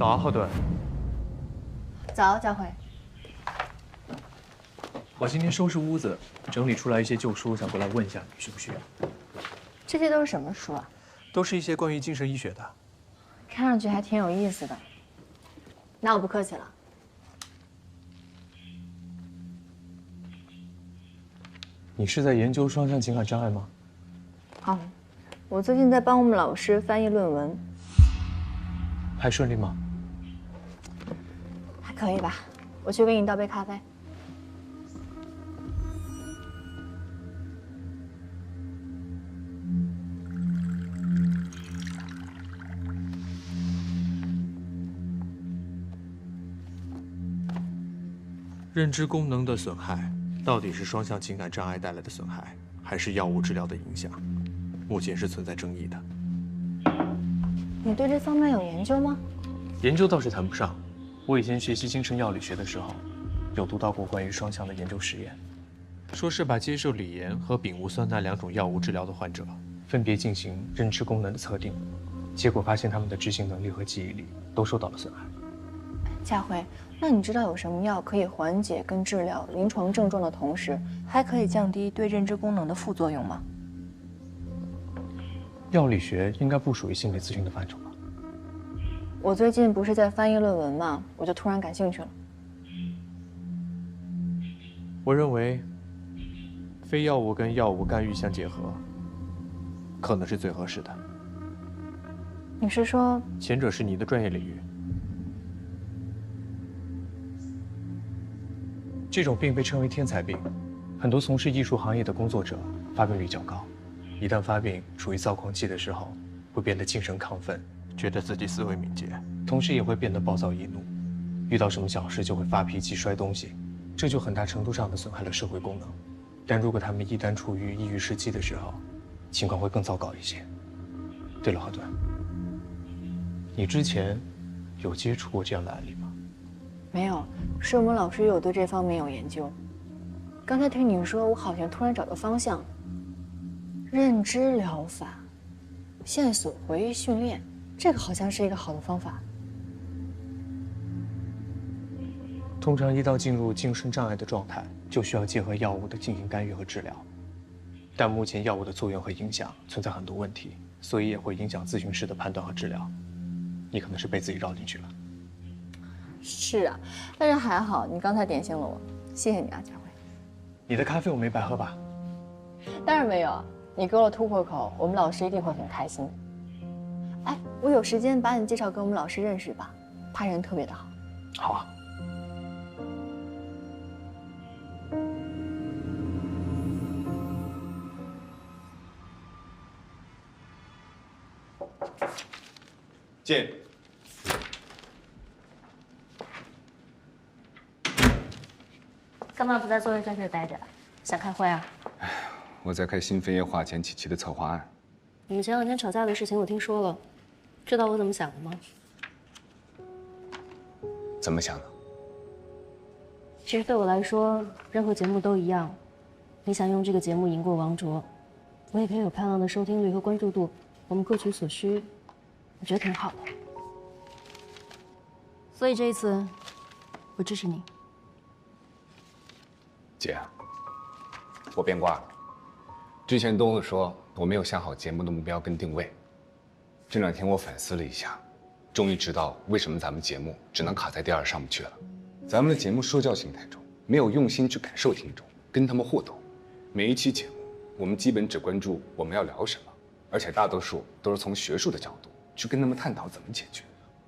早啊，浩顿。早，佳慧。我今天收拾屋子，整理出来一些旧书，想过来问一下你需不需要。这些都是什么书啊？都是一些关于精神医学的。看上去还挺有意思的。那我不客气了。你是在研究双向情感障碍吗？好，我最近在帮我们老师翻译论文，还顺利吗？还可以吧。我去给你倒杯咖啡。认知功能的损害，到底是双向情感障碍带来的损害，还是药物治疗的影响？目前是存在争议的。你对这方面有研究吗？研究倒是谈不上，我以前学习精神药理学的时候，有读到过关于双向的研究实验，说是把接受锂盐和丙戊酸钠2种药物治疗的患者，分别进行认知功能的测定，结果发现他们的执行能力和记忆力都受到了损害。佳慧，那你知道有什么药可以缓解跟治疗临床症状的同时，还可以降低对认知功能的副作用吗？药理学应该不属于心理咨询的范畴吧？我最近不是在翻译论文嘛，我就突然感兴趣了。我认为，非药物跟药物干预相结合，可能是最合适的。你是说，前者是你的专业领域。这种病被称为天才病，很多从事艺术行业的工作者发病率较高。一旦发病，处于躁狂期的时候，会变得精神亢奋，觉得自己思维敏捷，同时也会变得暴躁易怒，遇到什么小事就会发脾气、摔东西，这就很大程度上的损害了社会功能。但如果他们一旦处于抑郁时期的时候，情况会更糟糕一些。对了，浩顿，你之前有接触过这样的案例吗？没有，是我们老师有对这方面有研究。刚才听你说，我好像突然找到方向。认知疗法、线索回忆训练，这个好像是一个好的方法。通常一到进入精神障碍的状态，就需要结合药物的进行干预和治疗。但目前药物的作用和影响存在很多问题，所以也会影响咨询师的判断和治疗。你可能是被自己绕进去了。是啊，但是还好，你刚才点醒了我，谢谢你啊，佳慧。你的咖啡我没白喝吧？当然没有，你给我突破口，我们老师一定会很开心。哎，我有时间把你介绍给我们老师认识吧，他人特别的好。好啊。进。干嘛不在座位在这待着？想开会啊？我在开新飞业化前期期的策划案。你们前2天吵架的事情我听说了，知道我怎么想的吗？怎么想的？其实对我来说，任何节目都一样。你想用这个节目赢过王卓，我也可以有漂亮的收听率和关注度，我们各取所需，我觉得挺好的。所以这一次，我支持你。姐，我变卦了。之前东子说我没有想好节目的目标跟定位，这2天我反思了一下，终于知道为什么咱们节目只能卡在第2上不去了。咱们的节目说教性太重，没有用心去感受听众，跟他们互动。每一期节目，我们基本只关注我们要聊什么，而且大多数都是从学术的角度去跟他们探讨怎么解决。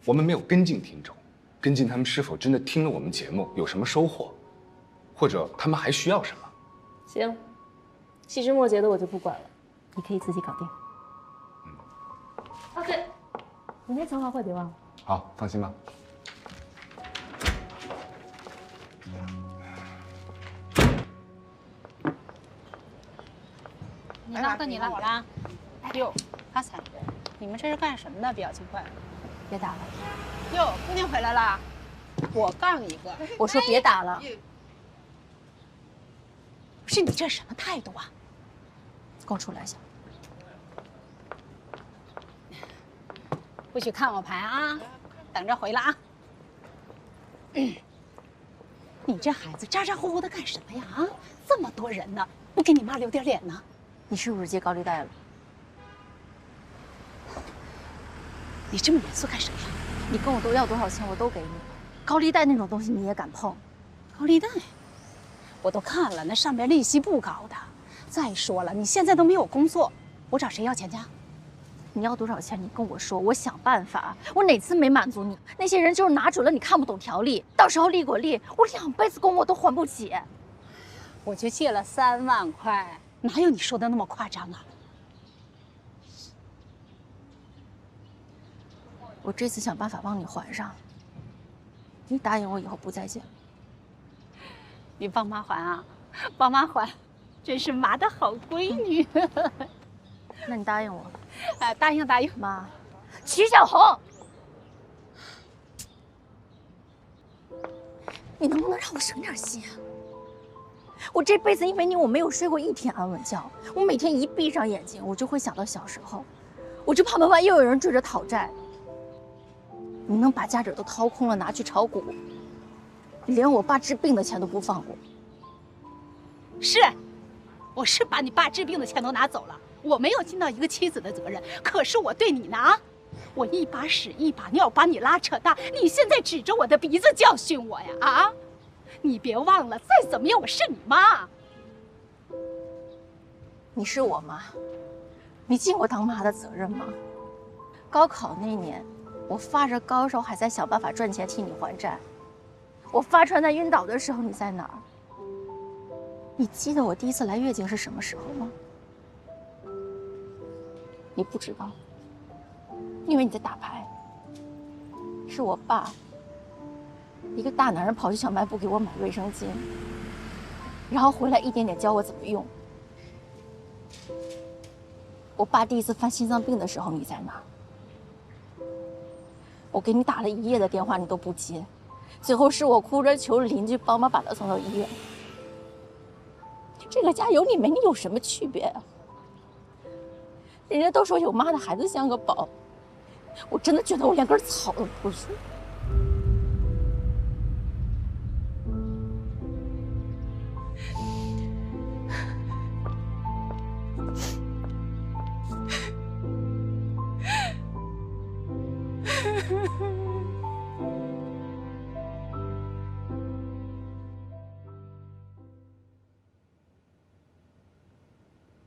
我们没有跟进听众，跟进他们是否真的听了我们节目有什么收获，或者他们还需要什么。行，细枝末节的我就不管了，你可以自己搞定。哦对，明天策划会别忘了。好，放心吧。你呢？到你了，我啦。哟，阿彩，你们这是干什么呢？表情怪。别打了。哟，姑娘回来啦。我杠一个。我说别打了。不是你这什么态度啊？跟我出来一下。不许看我牌啊！等着回来啊。你这孩子咋咋呼呼的干什么呀？啊，这么多人呢，不给你妈留点脸呢？你是不是借高利贷了？你这么严肃干什么呀？你跟我都要多少钱，我都给你。高利贷那种东西你也敢碰？高利贷，我都看了，那上面利息不高的。再说了，你现在都没有工作，我找谁要钱去？你要多少钱？你跟我说，我想办法。我哪次没满足你？那些人就是拿准了你看不懂条例，到时候利滚利，我2辈子工我都还不起。我就借了3万块，哪有你说的那么夸张啊？我这次想办法帮你还上。你答应我以后不再借。你帮妈还啊，帮妈还，真是妈的好闺女。那你答应我？答应答应。妈，曲小红，你能不能让我省点心啊？我这辈子因为你，我没有睡过1天安稳觉。我每天一闭上眼睛，我就会想到小时候，我就怕门外又有人追着讨债。你能把家底都掏空了拿去炒股，你连我爸治病的钱都不放过。是，我是把你爸治病的钱都拿走了，我没有尽到一个妻子的责任。可是我对你呢，我一把屎一把尿把你拉扯大，你现在指着我的鼻子教训我呀？啊！你别忘了，再怎么样我是你妈。你是我妈，你尽过当妈的责任吗？高考那年，我发着高烧还在想办法赚钱替你还债。我发传单晕倒的时候你在哪儿？你记得我第一次来月经是什么时候吗？你不知道，因为你在打牌。是我爸，一个大男人跑去小卖部给我买卫生巾，然后回来一点点教我怎么用。我爸第一次犯心脏病的时候你在哪儿？我给你打了1夜的电话，你都不接，最后是我哭着求邻居帮忙把他送到医院。这个家有你没你有什么区别啊？人家都说有妈的孩子像个宝，我真的觉得我连根草都不是。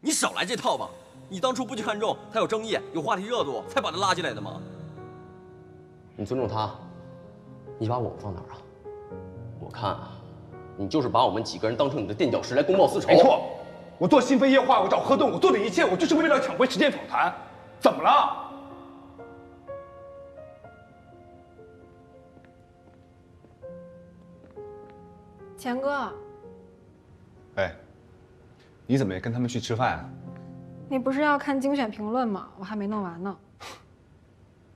你少来这套吧！你当初不就看中他有争议、有话题热度，才把他拉进来的吗？你尊重他，你把我放哪儿啊？我看啊，你就是把我们几个人当成你的垫脚石来公报私仇。没错，我做新飞夜话，我找何顿，我做的一切，我就是为了抢回时间访谈。怎么了？钱哥，哎，你怎么也跟他们去吃饭啊？你不是要看精选评论吗？我还没弄完呢。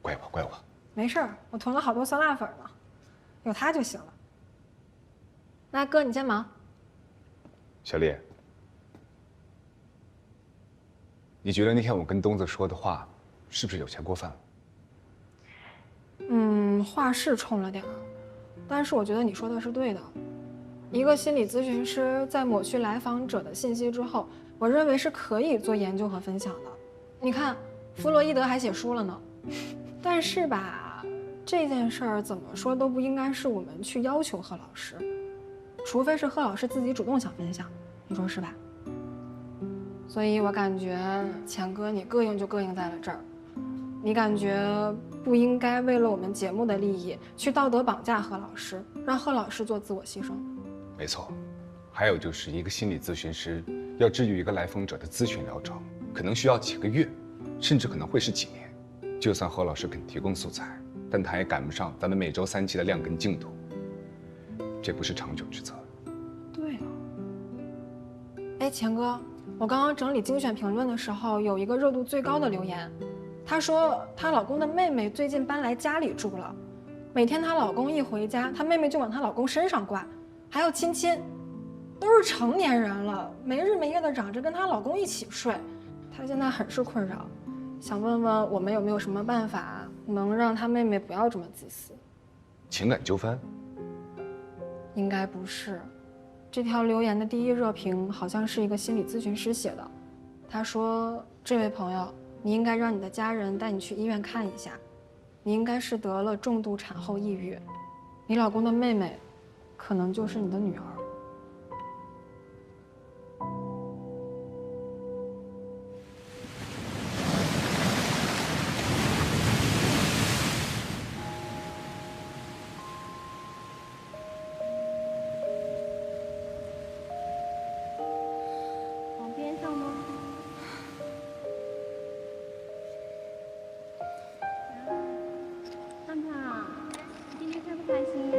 怪我，怪我。没事儿，我囤了好多酸辣粉呢，有它就行了。那哥，你先忙。小丽，你觉得那天我跟东子说的话，是不是有些过分了？话是冲了点儿，但是我觉得你说的是对的。一个心理咨询师在抹去来访者的信息之后，我认为是可以做研究和分享的。你看，弗洛伊德还写书了呢。但是吧，这件事儿怎么说都不应该是我们去要求贺老师，除非是贺老师自己主动想分享，你说是吧？所以我感觉钱哥你膈应就膈应在了这儿，你感觉不应该为了我们节目的利益去道德绑架贺老师，让贺老师做自我牺牲。没错，还有就是一个心理咨询师要治愈一个来访者的咨询疗程，可能需要几个月，甚至可能会是几年。就算何老师肯提供素材，但他也赶不上咱们每周3期的量跟进度，这不是长久之策。对啊。哎，钱哥，我刚刚整理精选评论的时候，有一个热度最高的留言，她说她老公的妹妹最近搬来家里住了，每天她老公一回家，她妹妹就往她老公身上挂，还要亲亲，都是成年人了，没日没夜的嚷着跟她老公一起睡，她现在很是困扰，想问问我们有没有什么办法能让他妹妹不要这么自私。情感纠纷？应该不是。这条留言的第一热评好像是一个心理咨询师写的。他说：“这位朋友，你应该让你的家人带你去医院看一下，你应该是得了重度产后抑郁，你老公的妹妹，可能就是你的女儿。”往边上吗？胖胖，你今天开不开心呀？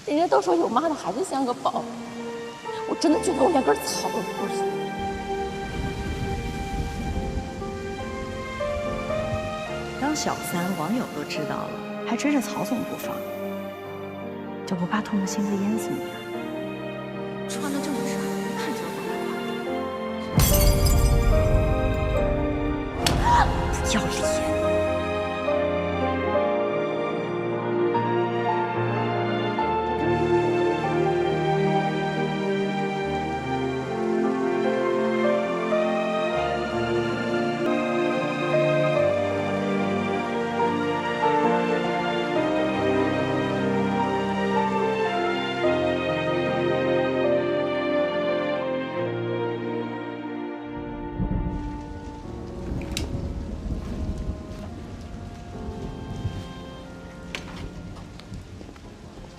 人家都说有妈的孩子像个宝，我真的觉得我连根草都不是。当小三，网友都知道了，还追着曹总不放，就不怕唾沫星子淹死你啊？穿的这么帅，一看就是不来花的。不要脸！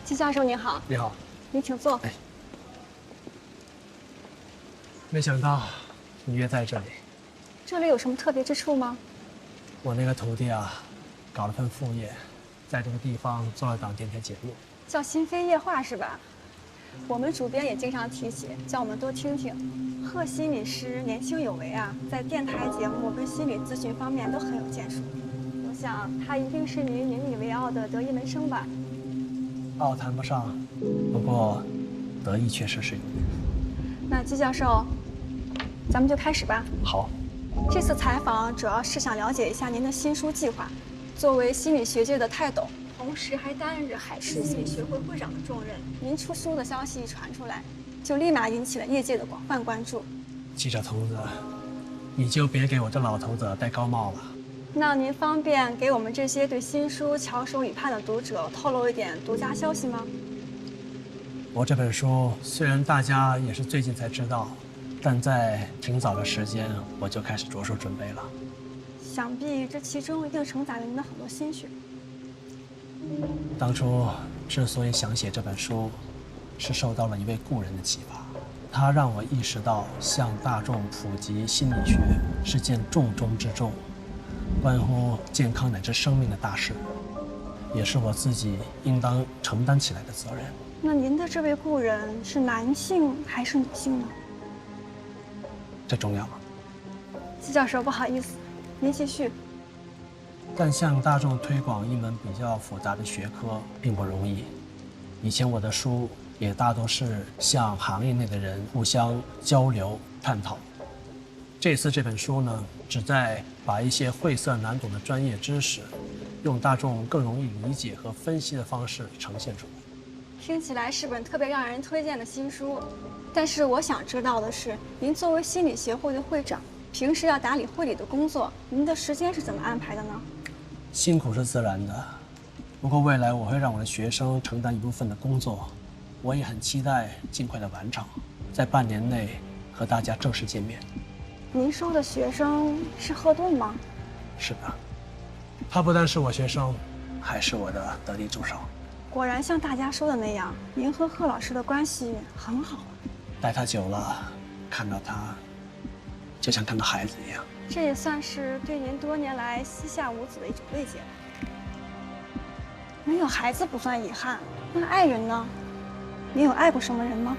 季教授您好。你好。您请坐。哎，没想到你约在这里。这里有什么特别之处吗？我那个徒弟啊，搞了份副业，在这个地方做了档电台节目，叫心扉夜话是吧？我们主编也经常提起，叫我们多听听。贺心理师年轻有为啊，在电台节目跟心理咨询方面都很有建树。我想他一定是您引以为傲的得意门生吧？傲谈不上，不过得意确实是有。那季教授，咱们就开始吧。好。这次采访主要是想了解一下您的新书计划。作为心理学界的泰斗，同时还担任着海事心理学会会长的重任，您出书的消息一传出来，就立马引起了业界的广泛关注。记者头子，你就别给我这老头子戴高帽了。那您方便给我们这些对新书翘首以盼的读者透露一点独家消息吗？我这本书虽然大家也是最近才知道，但在挺早的时间我就开始着手准备了。想必这其中一定承载了您的很多心血。当初之所以想写这本书，是受到了一位故人的启发，他让我意识到向大众普及心理学是件重中之重，关乎健康乃至生命的大事，也是我自己应当承担起来的责任。那您的这位故人是男性还是女性呢？这重要吗？季教授，不好意思，您继续。但向大众推广一门比较复杂的学科并不容易。以前我的书也大多是向行业内的人互相交流探讨。这次这本书呢，旨在把一些晦涩难懂的专业知识，用大众更容易理解和分析的方式呈现出来。听起来是本特别让人推荐的新书，但是我想知道的是，您作为心理协会的会长，平时要打理会里的工作，您的时间是怎么安排的呢？辛苦是自然的，不过未来我会让我的学生承担一部分的工作，我也很期待尽快的完成，在半年内和大家正式见面。您说的学生是贺顿吗？是的，他不但是我学生，还是我的得力助手。果然像大家说的那样，您和贺老师的关系很好。待他久了，看到他，就像看到孩子一样。这也算是对您多年来膝下无子的一种慰藉了。没有孩子不算遗憾，那爱人呢？你有爱过什么人吗？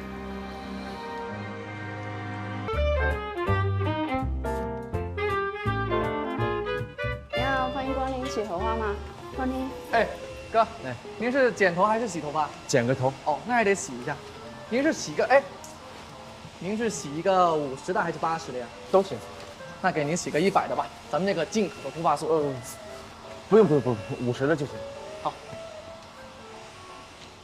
你好，欢迎光临，洗头发吗？光临。哎，哥，您是剪头还是洗头发？剪个头。哦，那还得洗一下。您是洗个您是洗一个50的还是80的呀？都行。那给您洗个100的吧，咱们那个进口的护发素。不用，50的就行。好。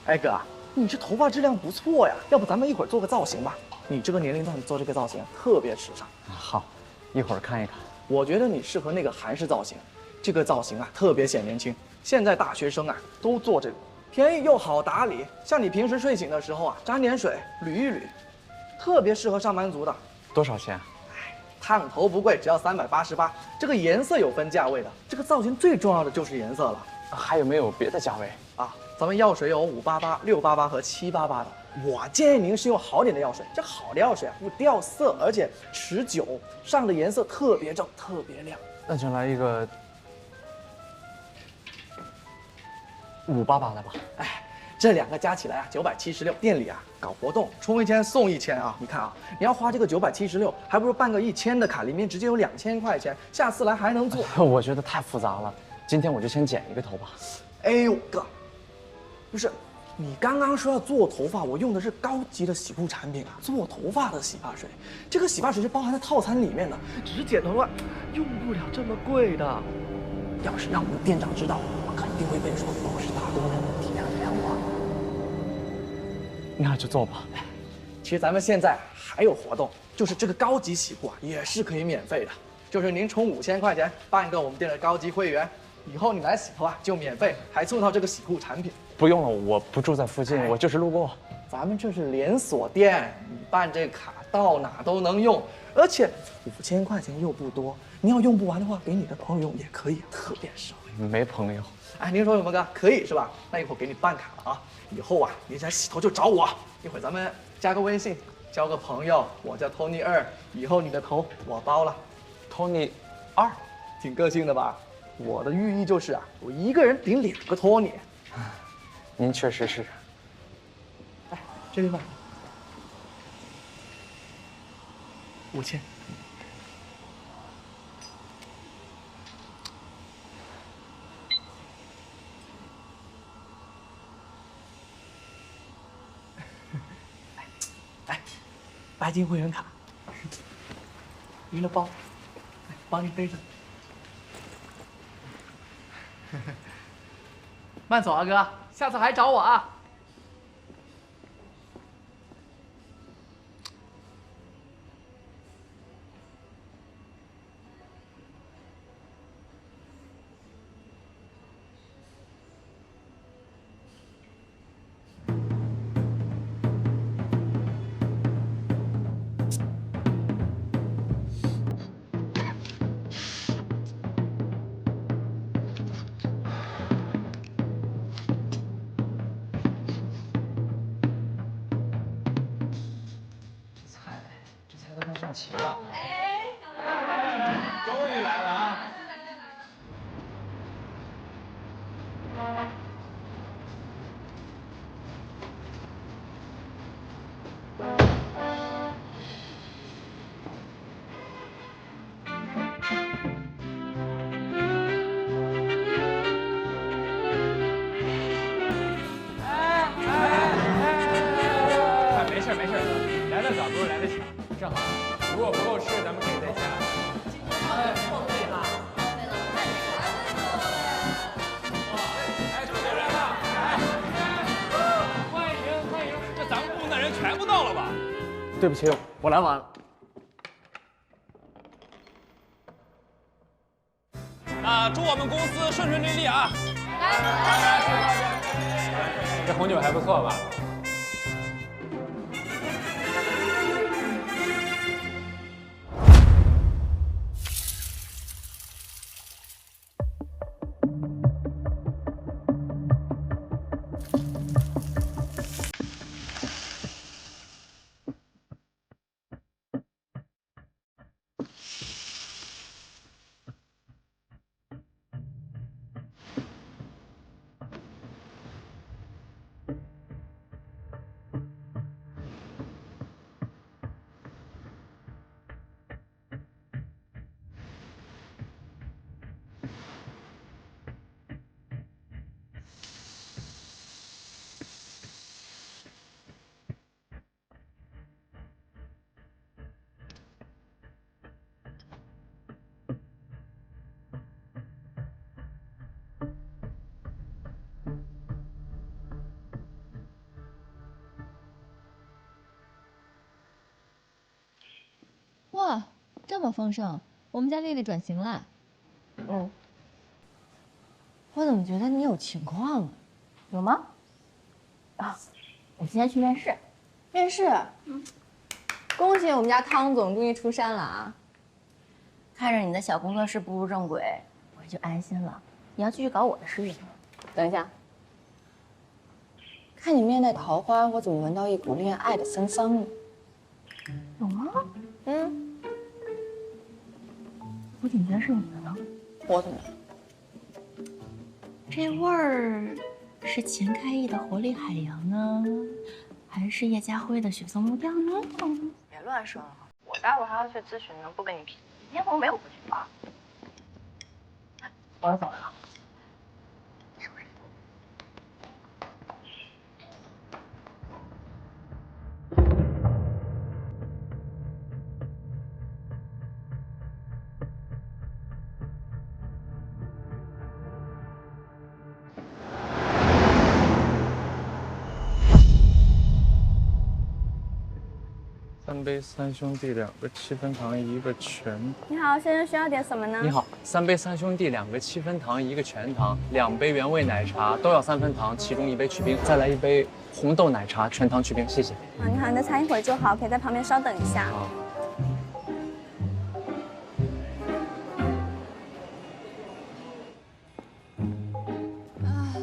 哎哥，你这头发质量不错呀，要不咱们一会儿做个造型吧？你这个年龄段做这个造型特别时尚。好，一会儿看一看。我觉得你适合那个韩式造型，这个造型啊特别显年轻。现在大学生啊都做这个，便宜又好打理。像你平时睡醒的时候啊，沾点水捋一捋，特别适合上班族的。多少钱？烫头不贵，只要388。这个颜色有分价位的，这个造型最重要的就是颜色了。还有没有别的价位啊？咱们药水有588、688和788的。我建议您是用好点的药水，这好的药水啊不掉色，而且持久，上的颜色特别正，特别亮。那就来一个588的吧。哎，这2个加起来啊976，店里啊搞活动，充1000送1000啊！你看啊，你要花这个976，还不如办个1000的卡，里面直接有2000块钱，下次来还能做。我觉得太复杂了，今天我就先剪一个头吧。哎呦哥，不是，你刚刚说要做头发，我用的是高级的洗护产品啊，做头发的洗发水，这个洗发水是包含在套餐里面的，只是剪头发用不了这么贵的。要是让我们店长知道，我肯定会被说都是打工人，体谅体谅我。那就做吧。其实咱们现在还有活动，就是这个高级洗护啊，也是可以免费的，就是您充5000块钱办个我们店的高级会员，以后你来洗头啊就免费，还送到这个洗护产品。不用了，我不住在附近，我就是路过。咱们这是连锁店，你办这卡到哪都能用，而且5000块钱又不多，你要用不完的话，给你的朋友用也可以，特别实惠。没朋友。哎，您说什么哥？可以是吧？那一会儿给你办卡了啊，以后啊你想洗头就找我，一会儿咱们加个微信，交个朋友，我叫 Tony2，以后你的头我包了。Tony2，挺个性的吧？我的寓意就是啊，我一个人顶2个托尼。您确实是。哎，这边吧，5000。哎，白金会员卡，您的包，来帮您背着。慢走啊，哥，下次还找我啊。上齐了。终于来了啊！没事没事，来得早不如来得巧，正好。如果不够吃，咱们可以再加。哎，对了，哎，主持人啊，欢迎欢迎，这咱们部的人全部到了吧？对不起，我来晚了。那祝我们公司顺顺利利啊！这红酒还不错吧？哇，这么丰盛，我们家丽丽转型了。嗯。我怎么觉得你有情况啊？有吗？啊，我今天去面试。面试？恭喜我们家汤总终于出山了啊！看着你的小工作室步入正轨，我就安心了。你要继续搞我的事业。等一下，看你面带桃花，我怎么闻到一股恋爱的芬芳呢？有吗？嗯，我怎么觉得是你的呢？我怎么了？这味儿是钱开义的活力海洋呢，还是叶家辉的雪松木调呢？别乱说了，我待会儿还要去咨询呢，不跟你拼。今天我没有过去啊。我要走了。3杯3兄弟，2个7分糖，1个全。你好，先生需要点什么呢？你好，3杯3兄弟，2个7分糖，1个全糖，2杯原味奶茶，都要3分糖，其中1杯去冰，再来1杯红豆奶茶，全糖去冰，谢谢。你好，你的茶一会儿就好，可以在旁边稍等一下。好。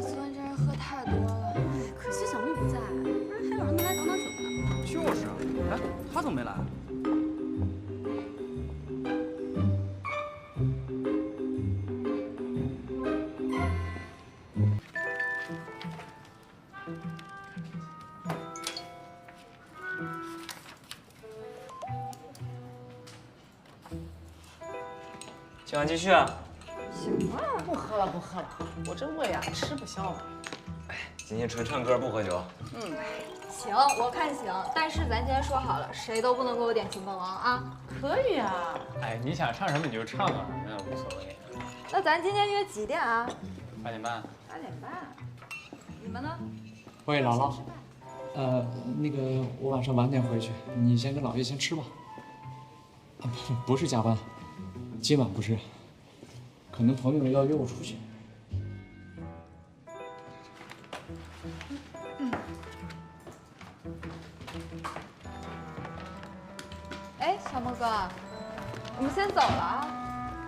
昨天真是喝太多了，可惜小木不在，不然还有人能来挡挡酒呢。就是啊，哎，他怎么没来？今晚继续啊！行了，不喝了，不喝了，我这胃啊，吃不消了。哎，今天纯唱歌不喝酒。行，我看行，但是咱今天说好了，谁都不能给我点《秦凤王》啊。可以啊。哎，你想唱什么你就唱啊，那无所谓。那咱今天约几点啊8点半。8点半。你们呢？喂，姥姥，那个我晚上晚点回去，你先跟姥爷先吃吧。啊，不是加班，今晚不是，可能朋友要约我出去。哎，小莫哥，我们先走了啊。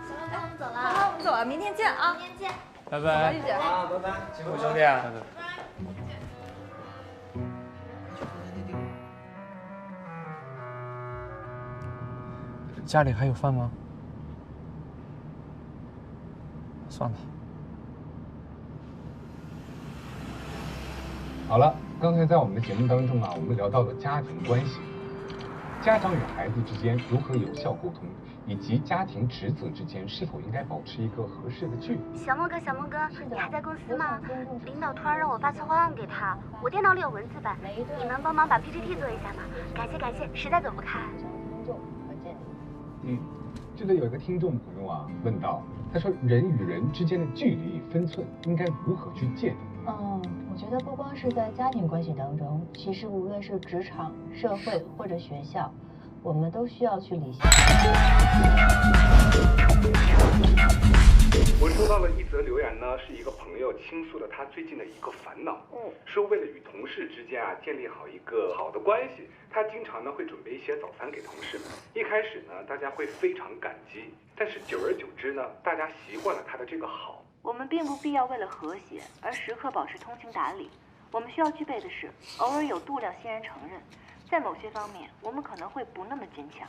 小莫哥，我们走了。好，我们走了，明天见啊。明天见。拜拜。玉姐。啊，拜拜，辛苦兄弟啊。家里还有饭吗？算了。好了，刚才在我们的节目当中啊，我们聊到了家庭关系，家长与孩子之间如何有效沟通，以及家庭职责之间是否应该保持一个合适的距离。小莫哥，小莫哥，你还在公司吗？领导突然让我发策划案给他，我电脑里有文字版，你能帮忙把 PPT 做一下吗？感谢感谢，实在走不开。这里有一个听众朋友啊问到，他说人与人之间的距离分寸应该如何去界定？我觉得不光是在家庭关系当中，其实无论是职场、社会或者学校，我们都需要去理性。我收到了一则留言呢，是一个朋友倾诉了他最近的一个烦恼。说为了与同事之间啊建立好一个好的关系，他经常呢会准备一些早餐给同事们。一开始呢，大家会非常感激，但是久而久之呢，大家习惯了他的这个好。我们并不必要为了和谐而时刻保持通情达理，我们需要具备的是偶尔有度量欣然承认，在某些方面我们可能会不那么坚强。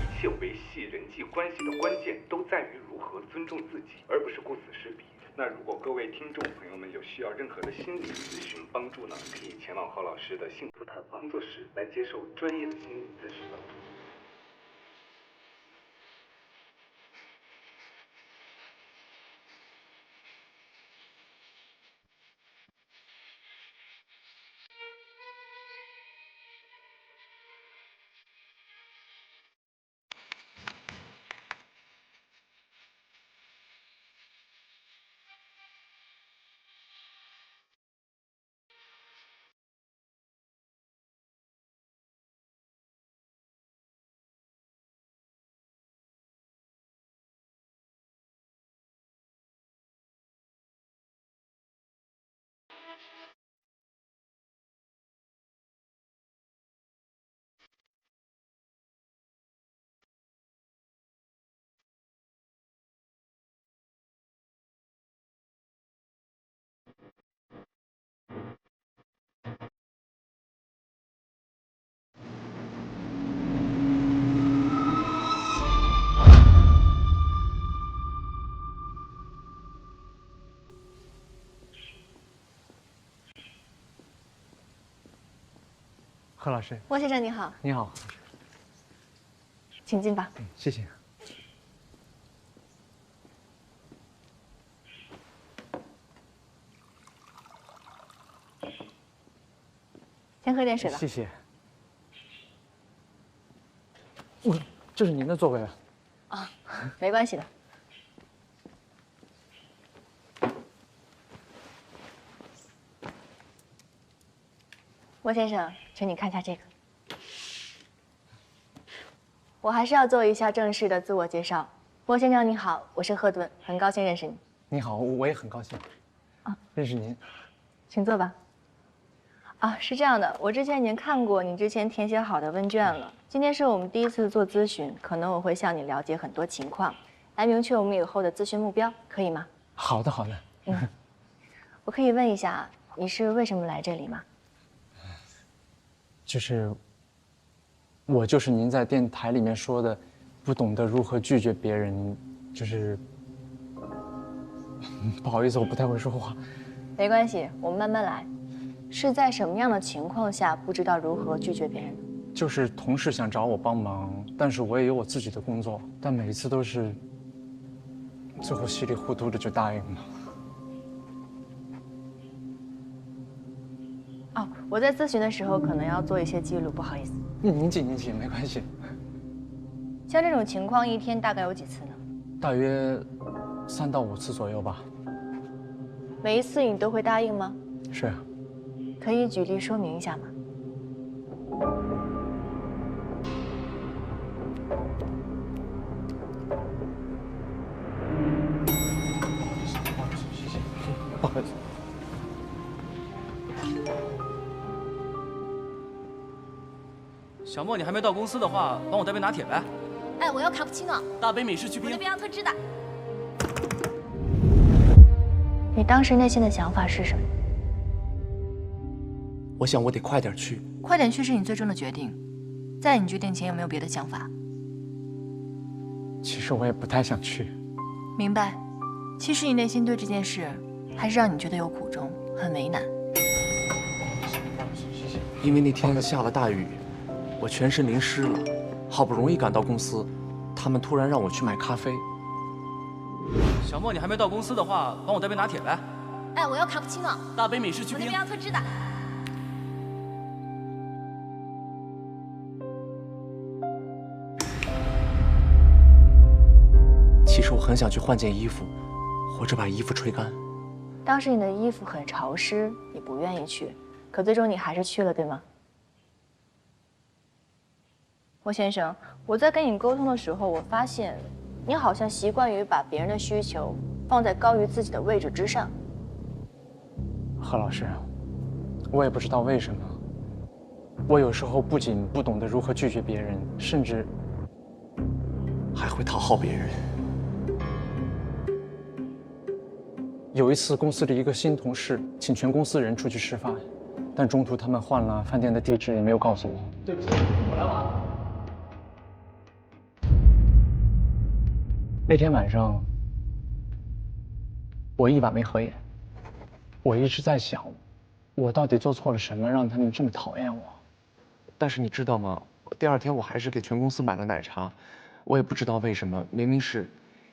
一切维系人际关系的关键都在于如何尊重自己，而不是顾此失彼。那如果各位听众朋友们有需要任何的心理咨询帮助呢，可以前往郝老师的幸福谈话工作室来接受专业的心理咨询帮助。贺老师。莫先生你好。你好。请进吧。谢谢。先喝点水吧。谢谢。这是您的座位啊。啊，没关系的。莫先生，请你看一下这个。我还是要做一下正式的自我介绍。莫先生你好，我是贺顿，很高兴认识你。你好，我也很高兴。认识您。请坐吧。啊，是这样的，我之前已经看过你之前填写好的问卷了。今天是我们第一次做咨询，可能我会向你了解很多情况，来明确我们以后的咨询目标，可以吗？好的，好的。我可以问一下，你是为什么来这里吗？我就是您在电台里面说的，不懂得如何拒绝别人，不好意思，我不太会说话。没关系，我们慢慢来。是在什么样的情况下不知道如何拒绝别人？就是同事想找我帮忙，但是我也有我自己的工作，但每次都是最后稀里糊涂的就答应了。哦，我在咨询的时候可能要做一些记录，不好意思。您记，没关系。像这种情况，一天大概有几次呢？大约3到5次左右吧。每一次你都会答应吗？是啊。可以举例说明一下吗？不好意思。小莫，你还没到公司的话，帮我带杯拿铁呗。哎，我要卡布奇诺。大杯美式去冰。我那边要特制的。你当时内心的想法是什么？我想我得快点去。快点去是你最终的决定，在你决定前有没有别的想法？其实我也不太想去。明白。其实你内心对这件事，还是让你觉得有苦衷，很为难。因为那天下了大雨，我全身淋湿了，好不容易赶到公司，他们突然让我去买咖啡。小莫，你还没到公司的话，帮我带杯拿铁呗。哎，我要卡布奇诺。大杯美式去冰。我那边要特制的。其实我很想去换件衣服，或者把衣服吹干。当时你的衣服很潮湿，你不愿意去，可最终你还是去了，对吗？莫先生，我在跟你沟通的时候，我发现你好像习惯于把别人的需求放在高于自己的位置之上。贺老师，我也不知道为什么，我有时候不仅不懂得如何拒绝别人，甚至还会讨好别人。有一次，公司里一个新同事请全公司人出去吃饭，但中途他们换了饭店的地址，也没有告诉我。对不起，我来晚了。那天晚上，我一晚没合眼。我一直在想，我到底做错了什么，让他们这么讨厌我？但是你知道吗？第2天我还是给全公司买了奶茶，我也不知道为什么，明明是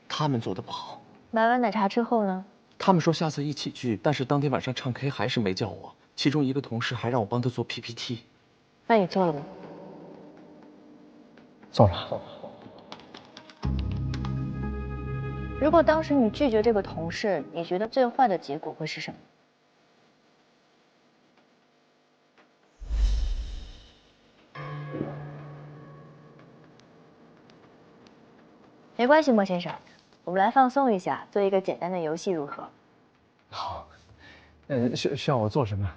他们做的不好。买完奶茶之后呢？他们说下次一起去，但是当天晚上唱 K 还是没叫我。其中一个同事还让我帮他做 PPT。那你做了吗？做了。如果当时你拒绝这个同事，你觉得最坏的结果会是什么？没关系，莫先生，我们来放松一下，做一个简单的游戏，如何？好。需要我做什么？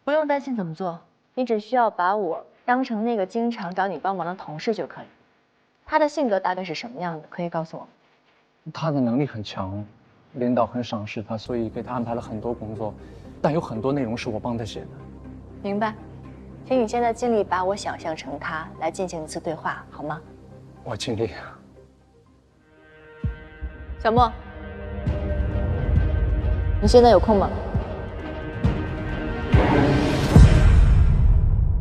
不用担心怎么做，你只需要把我当成那个经常找你帮忙的同事就可以。他的性格大概是什么样的？可以告诉我吗？他的能力很强，领导很赏识他，所以给他安排了很多工作，但有很多内容是我帮他写的。明白，请你现在尽力把我想象成他，来进行一次对话，好吗？我尽力。小莫，你现在有空吗？